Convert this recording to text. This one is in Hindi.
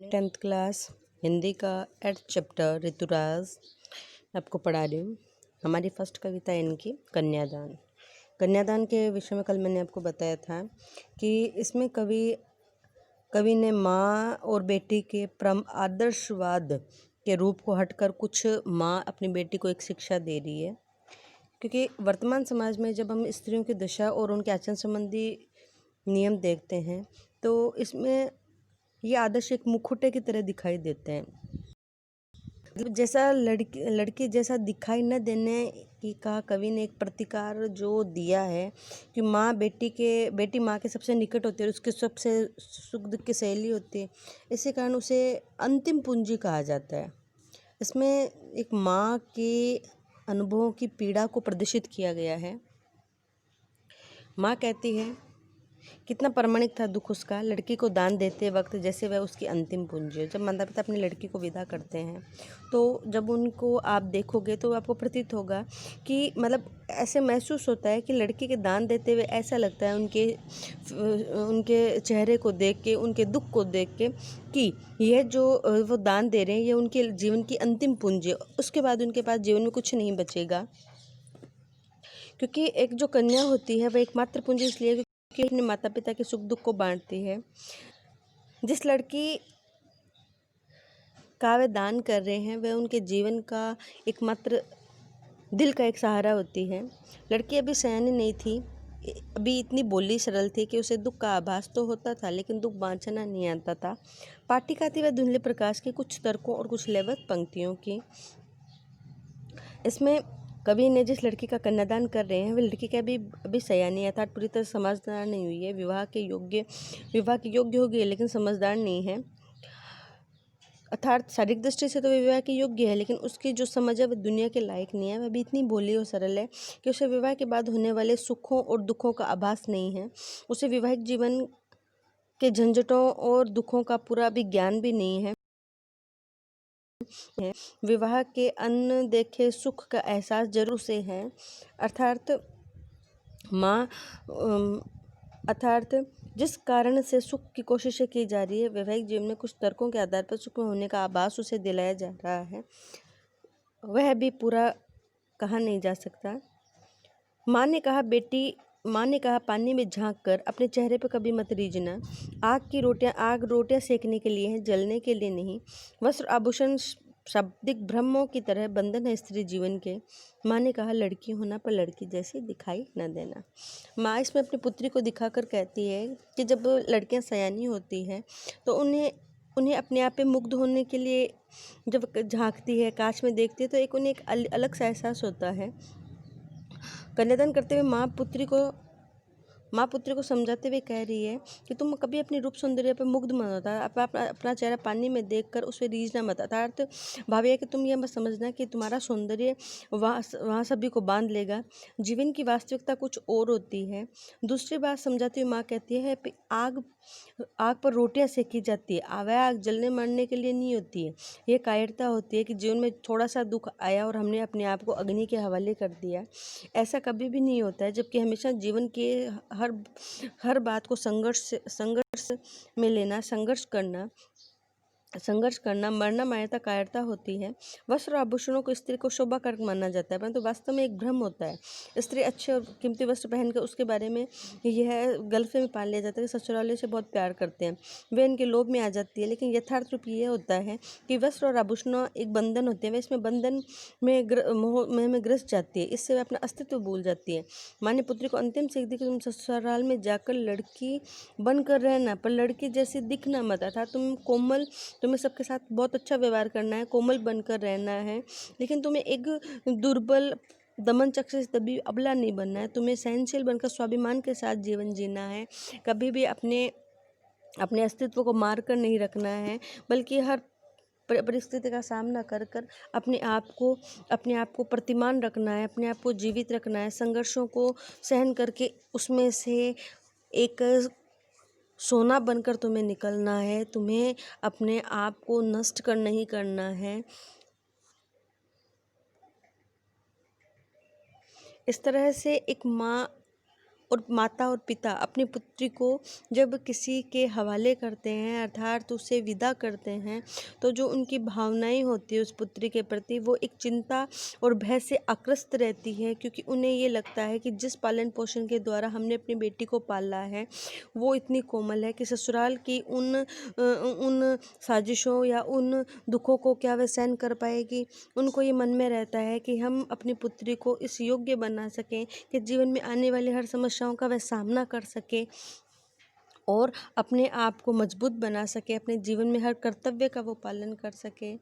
10th क्लास हिंदी का एट चैप्टर ऋतुराज आपको पढ़ा रही हूँ। हमारी फर्स्ट कविता है इनकी कन्यादान। कन्यादान के विषय में कल मैंने आपको बताया था कि इसमें कवि ने माँ और बेटी के परम आदर्शवाद के रूप को हटकर कुछ माँ अपनी बेटी को एक शिक्षा दे रही है, क्योंकि वर्तमान समाज में जब हम स्त्रियों की दशा और उनके आचरण संबंधी नियम देखते हैं तो इसमें ये आदर्श एक मुखौटे की तरह दिखाई देते हैं। जैसा लड़की जैसा दिखाई न देने की कहा कवि ने एक प्रतिकार जो दिया है कि बेटी माँ के सबसे निकट होती है और उसके सबसे सुख दुख की सहेली होती है। इसी कारण उसे अंतिम पूंजी कहा जाता है। इसमें एक माँ के अनुभवों की पीड़ा को प्रदर्शित किया गया है। माँ कहती है कितना प्रामाणिक था दुख उसका लड़की को दान देते वक्त, जैसे वह उसकी अंतिम पूंजी है। जब माता पिता अपनी लड़की को विदा करते हैं तो जब उनको आप देखोगे तो आपको प्रतीत होगा कि मतलब ऐसे महसूस होता है कि लड़की के दान देते हुए ऐसा लगता है उनके चेहरे को देख के, उनके दुख को देख के, कि यह जो वो दान दे रहे हैं ये उनके जीवन की अंतिम पूंजी है। उसके बाद उनके पास जीवन में कुछ नहीं बचेगा, क्योंकि एक जो कन्या होती है वह एकमात्र पूंजी इसलिए कि अपने माता पिता के सुख दुख को बांटती है। जिस लड़की का वे दान कर रहे हैं वह उनके जीवन का एकमात्र दिल का एक सहारा होती है। लड़की अभी सयानी नहीं थी, अभी इतनी बोली सरल थी कि उसे दुख का आभास तो होता था लेकिन दुख बांचना नहीं आता था। पाठिका थी वह धुंधले प्रकाश की, कुछ तर्कों और कुछ लयबद्ध पंक्तियों की। इसमें कवि ने जिस लड़की का कन्यादान कर रहे हैं वह लड़की के अभी सयानी अर्थात पूरी तरह समझदार नहीं हुई है। विवाह के योग्य हो गई है लेकिन समझदार नहीं है। अर्थात शारीरिक दृष्टि से तो विवाह के योग्य है लेकिन उसकी जो समझ है वह दुनिया के लायक नहीं है। वह भी इतनी भोली और सरल है कि उसे विवाह के बाद होने वाले सुखों और दुखों का आभास नहीं है। उसे वैवाहिक जीवन के झंझटों और दुखों का पूरा भी ज्ञान भी नहीं है। विवाह के अनदेखे सुख का एहसास जरूर से है। अर्थात जिस कारण से सुख की कोशिशें की जा रही है, वैवाहिक जीवन में कुछ तर्कों के आधार पर सुख में होने का आभास उसे दिलाया जा रहा है, वह भी पूरा कहा नहीं जा सकता। माँ ने कहा पानी में झांक कर अपने चेहरे पर कभी मत रीझना। आग रोटियां सेकने के लिए है, जलने के लिए नहीं। वस्त्र आभूषण शाब्दिक भ्रमों की तरह बंधन है स्त्री जीवन के। माँ ने कहा लड़की होना पर लड़की जैसी दिखाई न देना। माँ इसमें अपनी पुत्री को दिखाकर कहती है कि जब लड़कियां सयानी होती हैं तो उन्हें अपने आप पे मुग्ध होने के लिए जब झांकती है, कांच में देखती है, तो उन्हें एक अलग सा एहसास होता है। कन्यादान करते हुए माँ पुत्री को समझाते हुए कह रही है कि तुम कभी अपनी रूप सौंदर्य पर मुग्ध मत होता, अपना चेहरा पानी में देखकर उस पर रीझना मत। अर्थात भाव है कि तुम यह मत समझना कि तुम्हारा सौंदर्य वहाँ सभी को बांध लेगा। जीवन की वास्तविकता कुछ और होती है। दूसरी बात समझाती हुई माँ कहती है आग पर रोटियां सेकी जाती है, वह आग जलने मरने के लिए नहीं होती है। ये कायरता होती है कि जीवन में थोड़ा सा दुख आया और हमने अपने आप को अग्नि के हवाले कर दिया। ऐसा कभी भी नहीं होता है, जबकि हमेशा जीवन के हर बात को संघर्ष में लेना, संघर्ष करना मरना मान्यता कायरता होती है। वस्त्र और आभूषणों को स्त्री को शोभा कारक माना जाता है, परंतु वास्तव में एक भ्रम होता है। स्त्री अच्छे और कीमती वस्त्र पहनकर उसके बारे में यह गलतफहमी में पाल लिया जाता है कि ससुरालों से बहुत प्यार करते हैं, वे इनके लोभ में आ जाती है। लेकिन यथार्थ रूप यह होता है कि वस्त्र और आभूषण एक बंधन होते हैं, वे इसमें बंधन में ग्रस्त जाती है, इससे वह अपना अस्तित्व भूल जाती है। माँ ने पुत्री को अंतिम सीख दी कि तुम ससुराल में जाकर लड़की बनकर रहना पर लड़की जैसी दिखना मत। अर्थात तुम्हें सबके साथ बहुत अच्छा व्यवहार करना है, कोमल बनकर रहना है, लेकिन तुम्हें एक दुर्बल दमन चक्र से तभी अबला नहीं बनना है। तुम्हें सहनशील बनकर स्वाभिमान के साथ जीवन जीना है। कभी भी अपने अस्तित्व को मार कर नहीं रखना है, बल्कि हर परिस्थिति का सामना कर अपने आप को प्रतिमान रखना है, अपने आप को जीवित रखना है। संघर्षों को सहन करके उसमें से एक सोना बनकर तुम्हें निकलना है। तुम्हें अपने आप को नष्ट नहीं करना है। इस तरह से एक माँ और माता और पिता अपनी पुत्री को जब किसी के हवाले करते हैं अर्थात उसे विदा करते हैं, तो जो उनकी भावनाएं होती है उस पुत्री के प्रति वो एक चिंता और भय से आकृष्ट रहती है, क्योंकि उन्हें ये लगता है कि जिस पालन पोषण के द्वारा हमने अपनी बेटी को पाला है वो इतनी कोमल है कि ससुराल की उन साजिशों या उन दुखों को क्या वह सहन कर पाएगी। उनको ये मन में रहता है कि हम अपनी पुत्री को इस योग्य बना सकें कि जीवन में आने वाली हर समस्याओं का वह सामना कर सके और अपने आप को मजबूत बना सके, अपने जीवन में हर कर्तव्य का वो पालन कर सके।